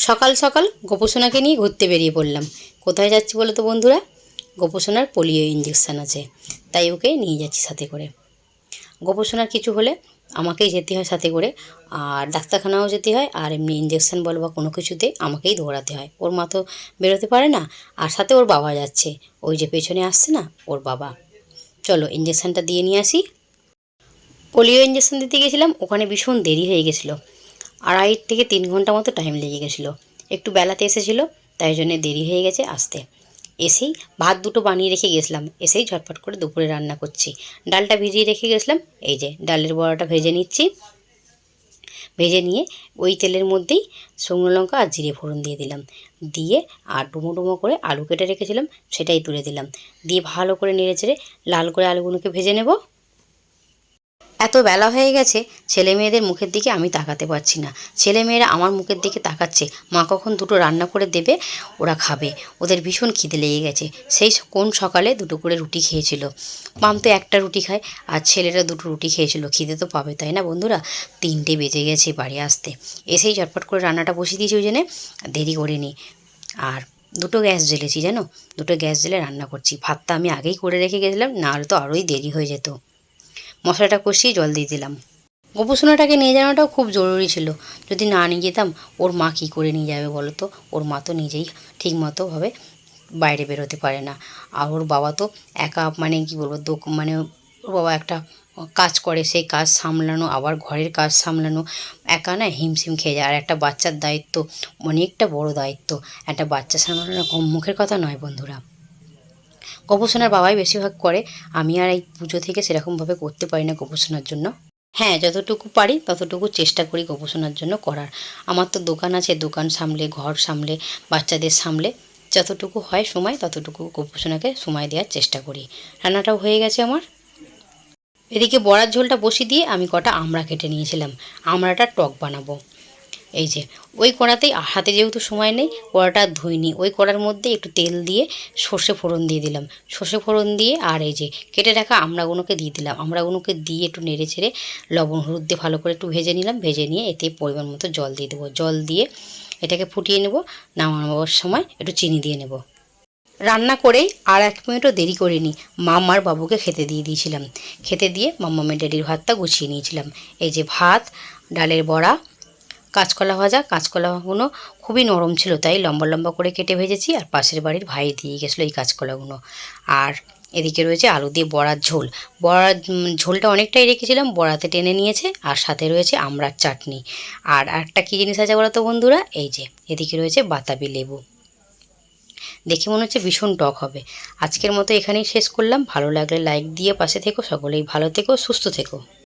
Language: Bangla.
সকাল সকাল গোপুসোনাকে নিয়ে ঘুরতে বেরিয়ে পড়লাম। কোথায় যাচ্ছি বলো তো বন্ধুরা? গোপুসোনার পোলিও ইঞ্জেকশান আছে, তাই ওকে নিয়ে যাচ্ছি সাথে করে। গোপুসোনার কিছু হলে আমাকেই যেতে হয় সাথে করে, আর ডাক্তারখানাও যেতে হয়, আর এমনি ইঞ্জেকশান বলো বা কোনো কিছুতে আমাকেই দৌড়াতে হয়। ওর মা তো বেরোতে পারে না, আর সাথে ওর বাবা যাচ্ছে, ওই যে পেছনে আসছে না ওর বাবা। চলো ইঞ্জেকশানটা দিয়ে নিয়ে আসি। পোলিও ইঞ্জেকশন দিতে গেছিলাম, ওখানে ভীষণ দেরি হয়ে গেছিলো। 2.5 থেকে 3 ঘন্টা মতো টাইম লেগে গেছিলো। একটু বেলাতে এসেছিলো, তাই জন্যে দেরি হয়ে গেছে আসতে। এসেই ভাত দুটো বানিয়ে রেখে গেছিলাম, এসেই ঝটপট করে দুপুরে রান্না করছি। ডালটা ভিজিয়ে রেখে গেছিলাম, এই যে ডালের বড়াটা ভেজে নিচ্ছি। ভেজে নিয়ে ওই তেলের মধ্যেই শুকনো লঙ্কা আর জিরে ফোড়ন দিয়ে দিলাম। দিয়ে আর ডুমো ডুমো করে আলু কেটে রেখেছিলাম, সেটাই তুলে দিলাম। দিয়ে ভালো করে নেড়ে চেড়ে লাল করে আলুগুলোকে ভেজে নেব। এত বেলা হয়ে গেছে, ছেলে মেয়েদের মুখের দিকে আমি তাকাতে পারছি না। ছেলে মেয়েরা আমার মুখের দিকে তাকাচ্ছে, মা কখন দুটো রান্না করে দেবে ওরা খাবে। ওদের ভীষণ খিদে লেগে গেছে। সেই কোন সকালে দুটো করে রুটি খেয়েছিল। মাম তো একটা রুটি খায়, আর ছেলেরা দুটো রুটি খেয়েছিল। খিদে তো পাবে, তাই না বন্ধুরা? 3টে বেজে গেছে বাড়ি আসতে। এসেই চটপট করে রান্নাটা বসিয়ে দিয়েছি, ওই জন্যে দেরি করিনি। আর দুটো গ্যাস জ্বেলেছি জানো, দুটো গ্যাস জ্বেলে রান্না করছি। ভাতটা আমি আগেই করে রেখে গেছিলাম, নাহলে তো আরোই দেরি হয়ে যেত। মশলাটা কষিয়ে জল দিয়ে দিলাম। গোপুসোনাটাকে নিয়ে যাওয়াটাও খুব জরুরি ছিল। যদি না নিয়ে যেতাম, ওর মা কী করে নিয়ে যাবে বলো তো? ওর মা তো নিজেই ঠিক মতোভাবে বাইরে বেরোতে পারে না। আর ওর বাবা তো একা, মানে কী বলবো, মানে ওর বাবা একটা কাজ করে, সেই কাজ সামলানো, আবার ঘরের কাজ সামলানো, একা না হিমশিম খেয়ে যায়। আর একটা বাচ্চার দায়িত্ব অনেকটা বড় দায়িত্ব। একটা বাচ্চা সামলানো কম মুখের কথা নয় বন্ধুরা। গোপুসোনার বাবাই বেশিরভাগ করে। আমি আর এই পুজো থেকে সেরকমভাবে করতে পারি না গোপুসোনার জন্য। হ্যাঁ, যতটুকু পারি ততটুকু চেষ্টা করি গোপুসোনার জন্য করার। আমার তো দোকান আছে, দোকান সামলে, ঘর সামলে, বাচ্চাদের সামলে যতটুকু হয় সময়, ততটুকু গোপুসোনাকে সময় দেওয়ার চেষ্টা করি। রান্নাটাও হয়ে গেছে আমার। এদিকে বড়ার ঝোলটা বসিয়ে দিয়ে আমি কটা আমড়া কেটে নিয়েছিলাম। আমড়াটা টক বানাবো। এই যে ওই কড়াতেই, হাতে যেহেতু সময় নেই, কড়াটা ধুইনি, ওই কড়ার মধ্যে একটু তেল দিয়ে সর্ষে ফোড়ন দিয়ে দিলাম। সর্ষে ফোড়ন দিয়ে আর এই যে কেটে রাখা আমড়াগুলোকে দিয়ে দিলাম। আমড়াগুলোকে দিয়ে একটু নেড়ে ছেড়ে লবণ হলুদ দিয়ে ভালো করে একটু ভেজে নিলাম। ভেজে নিয়ে এতে পরিমাণ মতো জল দিয়ে দেবো। জল দিয়ে এটাকে ফুটিয়ে নেব। নামানোর সময় একটু চিনি দিয়ে নেব। রান্না করেই আর 1 মিনিটও দেরি করিনি, মাম্মার বাবুকে খেতে দিয়ে দিয়েছিলাম। খেতে দিয়ে মাম্মামের ড্যাডির ভাতটা গুছিয়ে নিয়েছিলাম। এই যে ভাত, ডালের বড়া, কাঁচকলা ভাজা। কাঁচকলাগুলো খুবই নরম ছিল, তাই লম্বা লম্বা করে কেটে ভেজেছি। আর পাশের বাড়ির ভাই দিয়ে গেছিলো এই কাঁচকলাগুলো। আর এদিকে রয়েছে আলু দিয়ে বড়ার ঝোল। বড়ার ঝোলটা অনেকটাই রেখেছিলাম, বড়াতে টেনে নিয়েছে। আর সাথে রয়েছে আমড়ার চাটনি। আর একটা কী জিনিস আছে বলো তো বন্ধুরা? এই যে এদিকে রয়েছে বাতাবি লেবু। দেখে মনে হচ্ছে ভীষণ টক হবে। আজকের মতো এখানেই শেষ করলাম। ভালো লাগলে লাইক দিয়ে পাশে থেকো। সকলেই ভালো থেকো, সুস্থ থেকো।